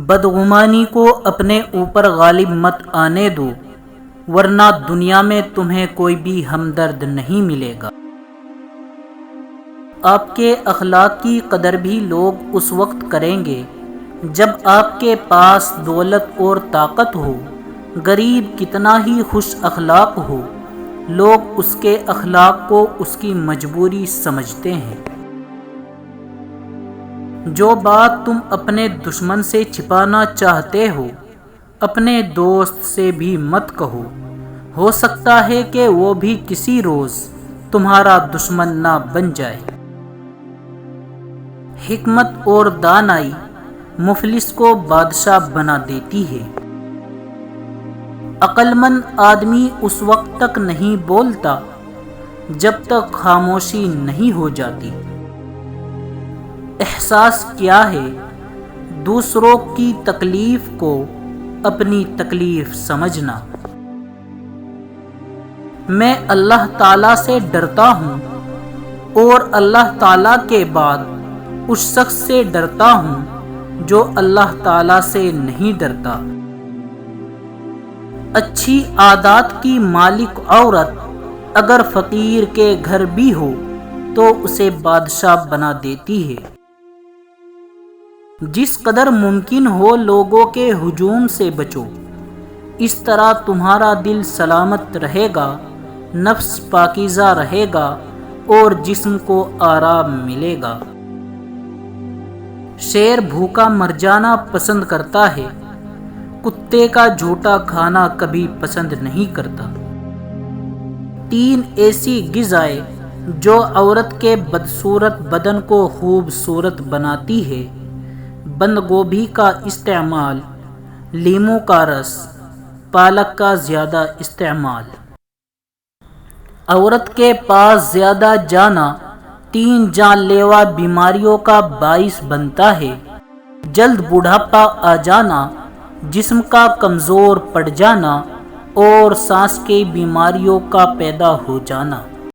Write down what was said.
بدگمانی کو اپنے اوپر غالب مت آنے دو، ورنہ دنیا میں تمہیں کوئی بھی ہمدرد نہیں ملے گا۔ آپ کے اخلاق کی قدر بھی لوگ اس وقت کریں گے جب آپ کے پاس دولت اور طاقت ہو۔ غریب کتنا ہی خوش اخلاق ہو، لوگ اس کے اخلاق کو اس کی مجبوری سمجھتے ہیں۔ جو بات تم اپنے دشمن سے چھپانا چاہتے ہو، اپنے دوست سے بھی مت کہو، ہو سکتا ہے کہ وہ بھی کسی روز تمہارا دشمن نہ بن جائے۔ حکمت اور دانائی مفلس کو بادشاہ بنا دیتی ہے۔ عقل مند آدمی اس وقت تک نہیں بولتا جب تک خاموشی نہیں ہو جاتی۔ احساس کیا ہے؟ دوسروں کی تکلیف کو اپنی تکلیف سمجھنا۔ میں اللہ تعالیٰ سے ڈرتا ہوں اور اللہ تعالیٰ کے بعد اس شخص سے ڈرتا ہوں جو اللہ تعالیٰ سے نہیں ڈرتا۔ اچھی عادات کی مالک عورت اگر فقیر کے گھر بھی ہو تو اسے بادشاہ بنا دیتی ہے۔ جس قدر ممکن ہو لوگوں کے ہجوم سے بچو، اس طرح تمہارا دل سلامت رہے گا، نفس پاکیزہ رہے گا اور جسم کو آرام ملے گا۔ شیر بھوکا مر جانا پسند کرتا ہے، کتے کا جھوٹا کھانا کبھی پسند نہیں کرتا۔ 3 ایسی غذائیں جو عورت کے بدصورت بدن کو خوبصورت بناتی ہے: بند گوبھی کا استعمال، لیموں کا رس، پالک کا زیادہ استعمال۔ عورت کے پاس زیادہ جانا 3 جان لیوا بیماریوں کا باعث بنتا ہے: جلد بڑھاپا آ جانا، جسم کا کمزور پڑ جانا اور سانس کی بیماریوں کا پیدا ہو جانا۔